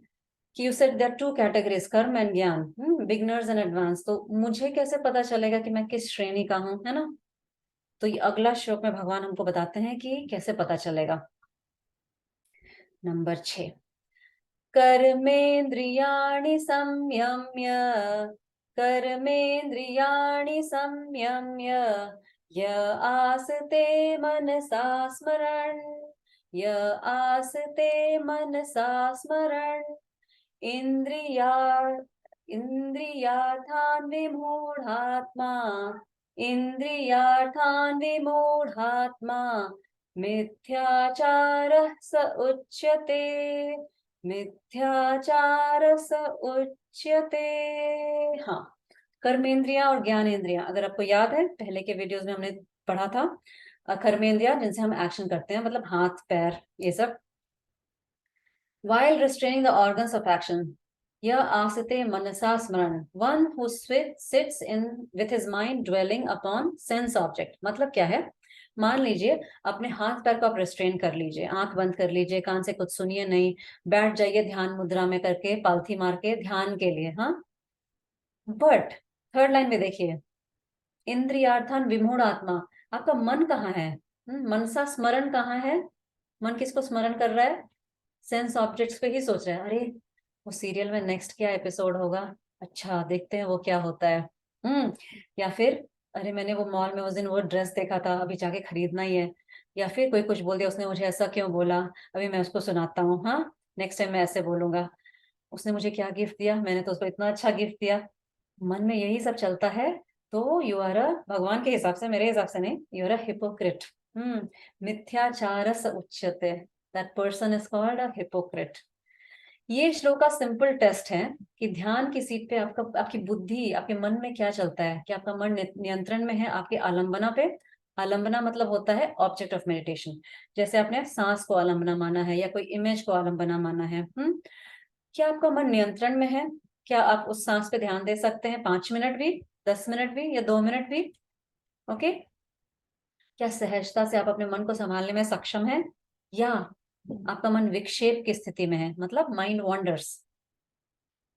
you said there two categories, karma and gyan, beginners and advance. तो मुझे कैसे पता चलेगा कि मैं किस श्रेणी का हूँ, है ना। तो ये अगला श्लोक में भगवान हमको बताते हैं कि कैसे पता चलेगा। नंबर 6, कर्मेन्द्रियाणि संयम्य, कर्मेन्द्रियाणि संयम्य, य आस्ते मनसा स्मरन्, य आस्ते मनसा स्मरन्, इन्द्रिया इन्द्रियार्थान् विमूढात्मा, इन्द्रियार्थान् विमूढात्मा, मिथ्याचारः स उच्यते, मिथ्याचार स उच्यते। हाँ, कर्मेंद्रिया और ज्ञानेंद्रिया, अगर आपको याद है पहले के वीडियोस में हमने पढ़ा था, कर्मेंद्रिया जिनसे हम एक्शन करते हैं, मतलब हाथ पैर ये सब। while restraining the organs of action, यह आस्ते मनसा स्मरण, one who sits in with his mind dwelling upon sense object। मतलब क्या है, मान लीजिए अपने हाथ पैर को आप रेस्ट्रेन कर लीजिए, आंख बंद कर लीजिए, कान से कुछ सुनिए नहीं, बैठ जाइए ध्यान मुद्रा में करके, पालथी मार के ध्यान के लिए, हाँ। बट थर्ड लाइन में देखिए, इंद्रियार्थान विमूढ़ आत्मा, आपका मन कहाँ है, मनसा स्मरण कहाँ है। मन किसको स्मरण कर रहा है, सेंस ऑब्जेक्ट्स पे ही सोच रहा है। अरे वो सीरियल में नेक्स्ट क्या एपिसोड होगा, अच्छा देखते हैं वो क्या होता है। या फिर अरे मैंने वो मॉल में उस दिन वो ड्रेस देखा था, अभी जाके खरीदना ही है। या फिर कोई कुछ बोल दिया, उसने मुझे ऐसा क्यों बोला, अभी मैं उसको सुनाता हूँ, हाँ नेक्स्ट टाइम मैं ऐसे बोलूंगा। उसने मुझे क्या गिफ्ट दिया, मैंने तो उसको इतना अच्छा गिफ्ट दिया। मन में यही सब चलता है। तो यू आर अ, भगवान के हिसाब से, मेरे हिसाब से नहीं, यू आर अ हिपोक्रेट। मिथ्याचार स उच्यते, that person is called a hypocrite. ये श्लोक का सिंपल टेस्ट है कि ध्यान की सीट पे आपका, आपकी बुद्धि, आपके मन में क्या चलता है, कि आपका मन नियंत्रण में है आपके आलंबना पे। आलंबना मतलब होता है ऑब्जेक्ट ऑफ मेडिटेशन। जैसे आपने सांस को आलंबना माना है या कोई इमेज को आलंबना माना है, क्या आपका मन नियंत्रण में है? क्या आप उस सांस पे ध्यान दे सकते हैं 5 मिनट भी, 10 मिनट भी, या 2 मिनट भी? ओके, क्या सहजता से आप अपने मन को संभालने में सक्षम हैं, या आपका मन विक्षेप की स्थिति में है, मतलब माइंड वॉन्डर्स।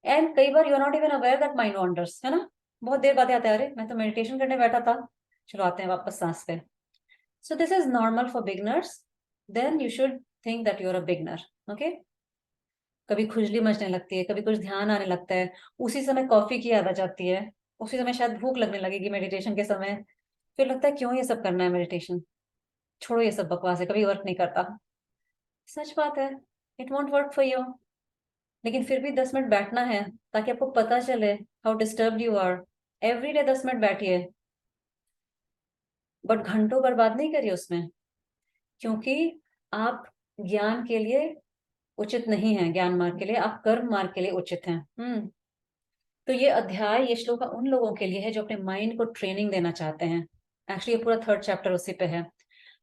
एंड कई बार you are not even aware that mind wanders, है ना। बहुत देर बाद आता है, अरे मैं तो मेडिटेशन करने बैठा था, चलो आते हैं वापस सांस पे। So this is normal for beginners, then you should think that you are a beginner. Okay, कभी खुजली मचने लगती है, कभी कुछ ध्यान आने लगता है, उसी समय कॉफी की याद आ जाती है, उसी समय शायद भूख लगने लगेगी मेडिटेशन के समय, फिर लगता है क्यों ये सब करना है मेडिटेशन, छोड़ो ये सब बकवास है, कभी वर्क नहीं करता। सच बात है, it won't work for you. लेकिन फिर भी 10 मिनट बैठना है, ताकि आपको पता चले how disturb you are. Every day 10 minute बैठिए। बट घंटों बर्बाद नहीं करिए उसमें, क्योंकि आप ज्ञान के लिए उचित नहीं है, ज्ञान मार्ग के लिए, आप कर्म मार्ग के लिए उचित हैं। तो ये अध्याय, ये श्लोक उन लोगों के लिए है जो अपने माइंड को ट्रेनिंग देना चाहते हैं। एक्चुअली ये पूरा 3rd चैप्टर उसी पे है,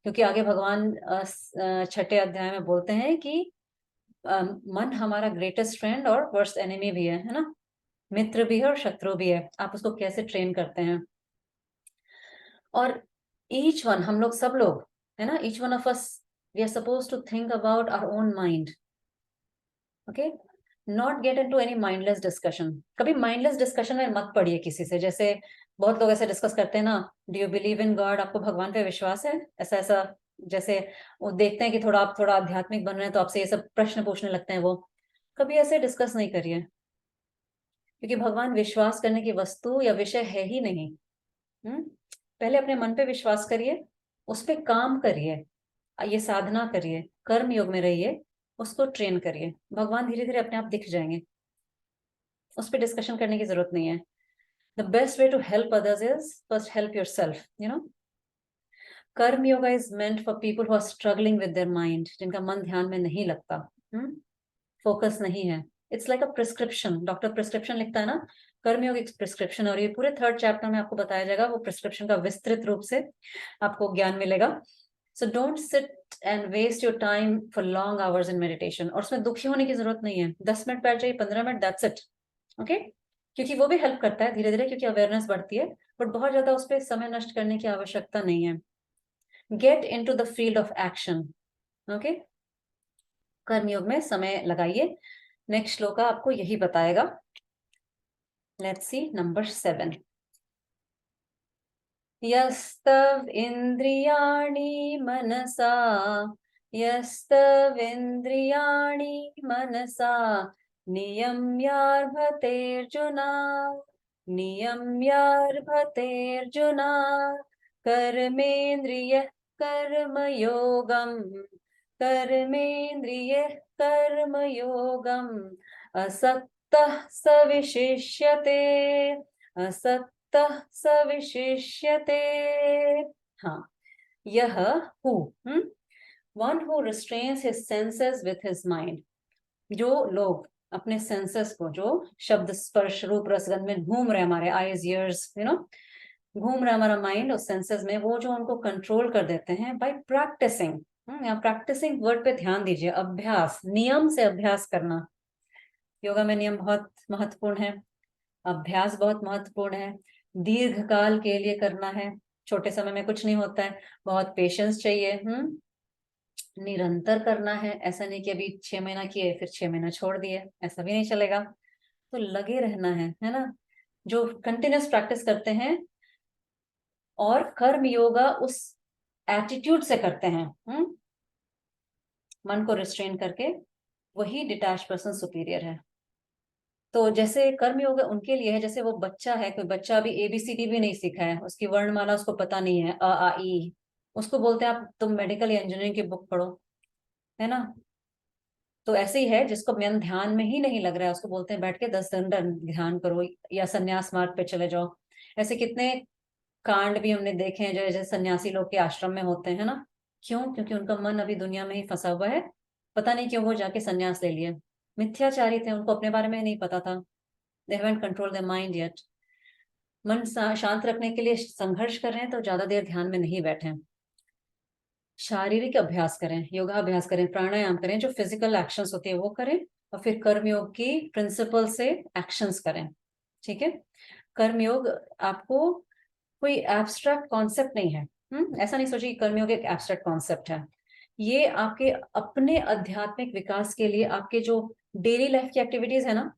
क्योंकि आगे भगवान 6ठे अध्याय में बोलते हैं कि मन हमारा ग्रेटेस्ट फ्रेंड और वर्स्ट एनिमी भी है ना, मित्र भी है और शत्रु भी है। आप उसको कैसे ट्रेन करते हैं। और ईच वन, हम लोग सब लोग है ना, each one of us, we are suppose to think about our own mind, okay, not get into any mindless discussion. कभी माइंडलेस डिस्कशन में मत पड़िए किसी से। जैसे बहुत लोग ऐसे डिस्कस करते हैं ना, do you believe in God, आपको भगवान पे विश्वास है, ऐसा ऐसा, जैसे वो देखते हैं कि थोड़ा आप थोड़ा आध्यात्मिक बन रहे हैं तो आपसे ये सब प्रश्न पूछने लगते हैं। वो कभी ऐसे डिस्कस नहीं करिए, क्योंकि भगवान विश्वास करने की वस्तु या विषय है ही नहीं। पहले अपने मन पे विश्वास करिए, उस पे काम करिए, ये साधना करिए, कर्म योग में रहिए, उसको ट्रेन करिए, भगवान धीरे धीरे अपने आप दिख जाएंगे। उस पर डिस्कशन करने की जरूरत नहीं है। The best way to help others is first help yourself, you know. Karma yoga is meant for people who are struggling with their mind, जिनका मन ध्यान में नहीं लगता, फोकस नहीं है। It's like a prescription, doctor prescription लिखता है ना, कर्मयोग एक प्रिस्क्रिप्शन। और ये पूरे 3rd चैप्टर में आपको बताया जाएगा, वो प्रिस्क्रिप्शन का विस्तृत रूप से आपको ज्ञान मिलेगा। So don't sit and waste your time for long hours in meditation. और उसमें दुखी होने की जरूरत नहीं है, 10 मिनट बैठ जाइए, 15 मिनट, दैट्स इट, ओके। क्योंकि वो भी हेल्प करता है धीरे धीरे, क्योंकि अवेयरनेस बढ़ती है, बट बहुत ज्यादा उस पर समय नष्ट करने की आवश्यकता नहीं है। Get in to the field of action, okay. कर्मयोग में समय लगाइए। नेक्स्ट श्लोक आपको यही बताएगा। Let's see number 7। यस्तव इंद्रियाणि मनसा, यस्तव इंद्रियाणि मनसा नियम्यार्भतेऽर्जुन, नियम्यार्भतेऽर्जुन कर्मेन्द्रियः कर्मयोगम्, कर्मेन्द्रियः कर्मयोगम् असक्तः स विशिष्यते, असक्तः स विशिष्यते। हाँ, यह who, one who restrains his senses with his mind, जो लोग अपने सेंसेस को, जो शब्द स्पर्श रूप रसगंध में घूम रहे, हमारे आईज ईयर्स, यू नो, घूम रहा हमारा माइंड उस सेंसेस में, वो जो उनको कंट्रोल कर देते हैं बाय प्रैक्टिसिंग। यहाँ प्रैक्टिसिंग वर्ड पे ध्यान दीजिए, अभ्यास, नियम से अभ्यास करना। योगा में नियम बहुत महत्वपूर्ण है, अभ्यास बहुत महत्वपूर्ण है, दीर्घ काल के लिए करना है, छोटे समय में कुछ नहीं होता है, बहुत पेशेंस चाहिए, निरंतर करना है। ऐसा नहीं कि अभी 6 महीना किए फिर 6 महीना छोड़ दिए, ऐसा भी नहीं चलेगा। तो लगे रहना है ना, जो कंटिन्यूस प्रैक्टिस करते हैं और कर्म योगा उस एटीट्यूड से करते हैं, मन को रिस्ट्रेन करके, वही डिटैच पर्सन सुपीरियर है। तो जैसे कर्म योग उनके लिए है, जैसे वो बच्चा है, कोई बच्चा अभी ABCD भी नहीं सीखा है, उसकी वर्णमाला उसको पता नहीं है, अ आ ई, उसको बोलते हैं आप तुम मेडिकल या इंजीनियरिंग की बुक पढ़ो, है ना। तो ऐसे ही है, जिसको मन ध्यान में ही नहीं लग रहा है, उसको बोलते हैं बैठ के 10 दिन ध्यान करो या सन्यास मार्ग पे चले जाओ। ऐसे कितने कांड भी हमने देखे हैं, जो जैसे सन्यासी लोग के आश्रम में होते हैं ना। क्यों? क्योंकि उनका मन अभी दुनिया में ही फंसा हुआ है, पता नहीं क्यों वो जाके सन्यास ले लिए। मिथ्याचारी थे, उनको अपने बारे में नहीं पता था। They haven't control their mind yet. मन शांत रखने के लिए संघर्ष कर रहे हैं तो ज्यादा देर ध्यान में नहीं बैठे। शारीरिक अभ्यास करें, योगाभ्यास करें, प्राणायाम करें, जो फिजिकल एक्शंस होती है वो करें, और फिर कर्मयोग की प्रिंसिपल से एक्शंस करें, ठीक है। कर्मयोग आपको कोई एब्स्ट्रैक्ट कॉन्सेप्ट नहीं है। ऐसा नहीं सोचिए कि कर्मयोग एक एब्स्ट्रैक्ट कॉन्सेप्ट है। ये आपके अपने आध्यात्मिक विकास के लिए, आपके जो डेली लाइफ की एक्टिविटीज है ना,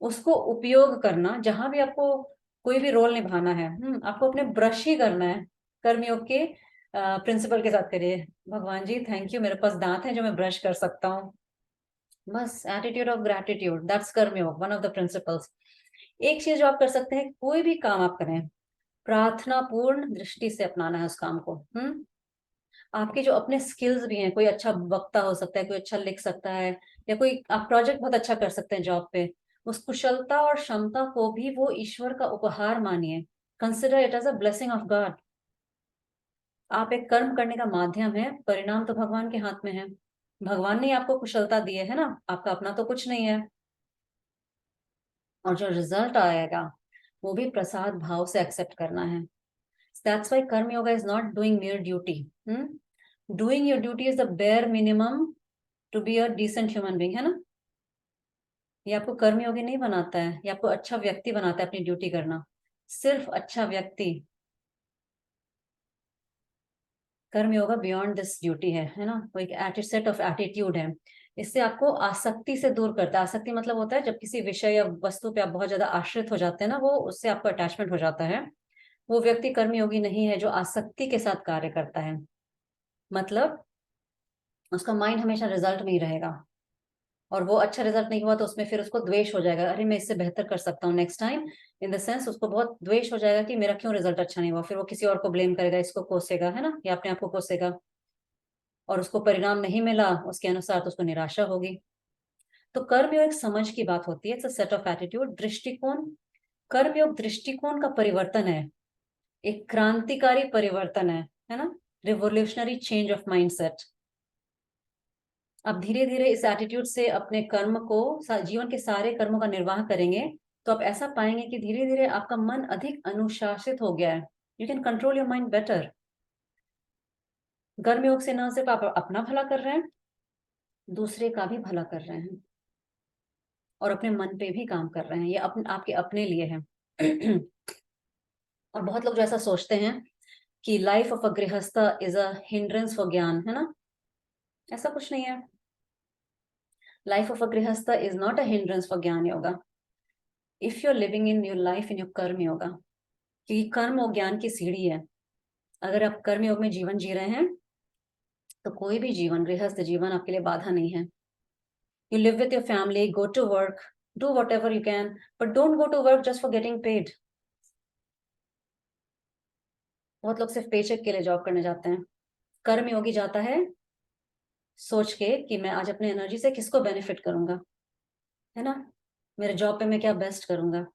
उसको उपयोग करना। जहां भी आपको कोई भी रोल निभाना है, आपको अपने ब्रश ही करना है, कर्मयोग के प्रिंसिपल के साथ करिए। भगवान जी थैंक यू, मेरे पास दांत है जो मैं ब्रश कर सकता हूँ, बस एटीट्यूड ऑफ ग्रेटिट्यूड, दैट्स कर्मयोग, वन ऑफ द प्रिंसिपल्स। एक चीज जो आप कर सकते हैं, कोई भी काम आप करें, प्रार्थना पूर्ण दृष्टि से अपनाना है उस काम को। आपके जो अपने स्किल्स भी हैं, कोई अच्छा वक्ता हो सकता है, कोई अच्छा लिख सकता है, या कोई आप प्रोजेक्ट बहुत अच्छा कर सकते हैं जॉब पे, उस कुशलता और क्षमता को भी वो ईश्वर का उपहार मानिए, consider it as a blessing of God. आप एक कर्म करने का माध्यम है, परिणाम तो भगवान के हाथ में है। भगवान ने आपको कुशलता दी है ना, आपका अपना तो कुछ नहीं है। और जो रिजल्ट आएगा वो भी प्रसाद भाव से एक्सेप्ट करना है। That's why karma yoga is not doing mere duty. Doing your duty is the bare minimum to be a decent human being, है ना। ये आपको कर्मयोगी नहीं बनाता है, ये आपको अच्छा व्यक्ति बनाता है अपनी ड्यूटी करना। सिर्फ अच्छा व्यक्ति। कर्म योगा बियॉन्ड दिस ड्यूटी है ना। वो एक सेट ऑफ एटीट्यूड है। इससे आपको आसक्ति से दूर करता है। आसक्ति मतलब होता है जब किसी विषय या वस्तु पे आप बहुत ज्यादा आश्रित हो जाते हैं ना, वो उससे आपको अटैचमेंट हो जाता है। वो व्यक्ति कर्मयोगी नहीं है जो आसक्ति के साथ कार्य करता है। मतलब उसका माइंड हमेशा रिजल्ट में ही रहेगा, और वो अच्छा रिजल्ट नहीं हुआ तो उसमें फिर उसको द्वेष हो जाएगा, अरे मैं इससे बेहतर कर सकता हूँ next time. In the sense उसको बहुत द्वेष हो जाएगा कि मेरा क्यों रिजल्ट अच्छा नहीं हुआ, फिर वो किसी और को ब्लेम करेगा, इसको कोसेगा, है ना, या अपने आप को कोसेगा। और उसको परिणाम नहीं मिला उसके अनुसार तो उसको निराशा होगी। तो कर्मयोग एक समझ की बात होती है, it's a set of attitude, दृष्टिकोण। कर्मयोग दृष्टिकोण का परिवर्तन है, एक क्रांतिकारी परिवर्तन है ना। Revolutionary change of mindset. आप धीरे धीरे इस एटीट्यूड से अपने कर्म को, जीवन के सारे कर्मों का निर्वाह करेंगे, तो आप ऐसा पाएंगे कि धीरे धीरे आपका मन अधिक अनुशासित हो गया है। You can control your mind better. कर्म योग से न सिर्फ आप अपना भला कर रहे हैं, दूसरे का भी भला कर रहे हैं, और अपने मन पे भी काम कर रहे हैं। ये आपके अपने लिए है। और बहुत लोग जो ऐसा सोचते हैं कि life of a grihastha is a hindrance for ज्ञान, है ना। ऐसा कुछ नहीं है। Life of a grihastha is not a hindrance for jnana yoga, if you are living in your life in your karma yoga. क्योंकि कर्म और ज्ञान की सीढ़ी है। अगर आप कर्म योग में जीवन जी रहे हैं तो कोई भी जीवन, गृहस्थ जीवन, आपके लिए बाधा नहीं है। You live with your family, go to work, do whatever you can, but don't go to work just for getting paid. बहुत लोग सिर्फ पेचेक के लिए जॉब करने जाते हैं। कर्म योगी जाता है सोच के कि मैं आज अपने एनर्जी से किसको बेनिफिट करूंगा, है ना, मेरे जॉब पे मैं क्या बेस्ट करूंगा।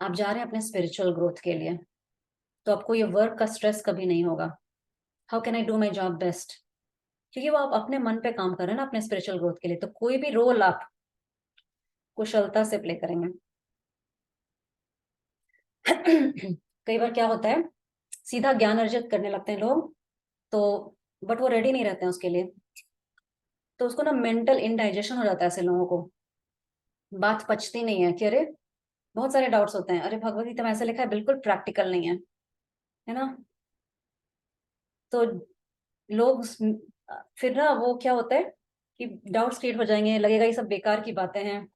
आप जा रहे हैं अपने स्पिरिचुअल ग्रोथ के लिए, तो आपको ये वर्क का स्ट्रेस कभी नहीं होगा। How can I do my job best, क्योंकि वो आप अपने मन पे काम कर रहे हैं ना अपने स्पिरिचुअल ग्रोथ के लिए। तो कोई भी रोल आप कुशलता से प्ले करेंगे। कई बार क्या होता है, सीधा ज्ञान अर्जित करने लगते हैं लोग, तो बट वो रेडी नहीं रहते हैं उसके लिए। तो उसको ना मेंटल इनडाइजेशन हो जाता है ऐसे लोगों को। बात पचती नहीं है कि अरे, बहुत सारे डाउट्स होते हैं, अरे भगवत गीता में ऐसे लिखा है, बिल्कुल प्रैक्टिकल नहीं है ना। तो लोग फिर ना वो क्या होता है कि डाउट्स क्रिएट हो जाएंगे, लगेगा ये सब बेकार की बातें हैं,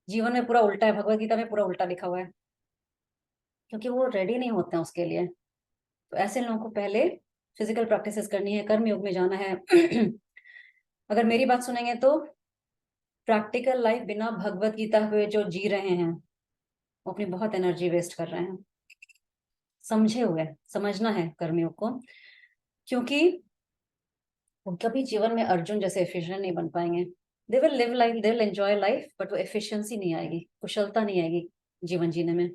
जीवन में पूरा उल्टा है, भगवत गीता में पूरा उल्टा लिखा हुआ है, क्योंकि वो रेडी नहीं होते हैं उसके लिए। तो ऐसे लोगों को पहले फिजिकल प्रैक्टिसेस करनी है, कर्म योग में जाना है। अगर मेरी बात सुनेंगे तो प्रैक्टिकल लाइफ बिना भगवत गीता हुए जो जी रहे हैं, वो अपनी बहुत एनर्जी वेस्ट कर रहे हैं। समझे हुए समझना है कर्मयोग को, क्योंकि वो कभी जीवन में अर्जुन जैसे एफिशिएंट नहीं बन पाएंगे। They will live life, they will enjoy life, but वो एफिशिएंसी नहीं आएगी, कुशलता नहीं आएगी जीवन जीने में।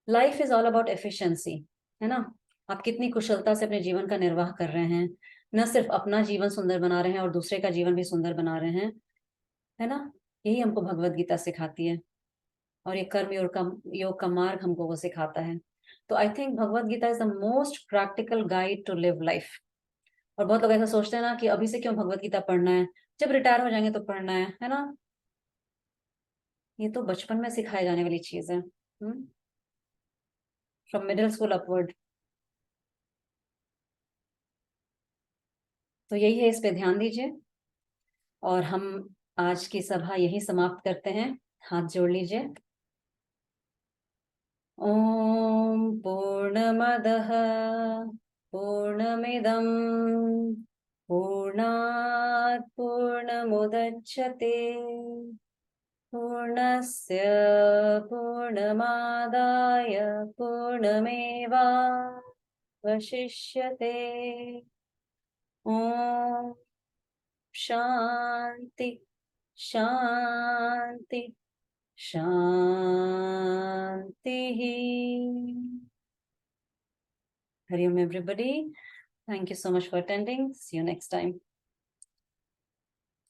Life is all about efficiency, है ना। आप कितनी कुशलता से अपने जीवन का निर्वाह कर रहे हैं, न सिर्फ अपना जीवन सुंदर बना रहे हैं और दूसरे का जीवन भी सुंदर बना रहे हैं, है ना। यही हमको भगवत गीता सिखाती है, और ये कर्म योग का मार्ग हमको वो सिखाता है। तो I think Bhagavad Gita is the most practical guide to live life. और बहुत लोग ऐसा सोचते हैं ना कि अभी से क्यों भगवत गीता पढ़ना है, जब रिटायर हो जाएंगे तो पढ़ना है ना। ये तो बचपन में सिखाई जाने वाली चीज है, फ्रॉम मिडिल स्कूल अपवर्ड। तो यही है, इस पे ध्यान दीजिए। और हम आज की सभा यही समाप्त करते हैं। हाथ जोड़ लीजिए। ओम पूर्णमदः पूर्णमिदं पूर्णात् पूर्णमुदच्यते पूर्णस्य पूर्णमादाय पूर्णमेवावशिष्यते। ओम शांति शांति शांति। Hari Om everybody. Thank you so much for attending. See you next time.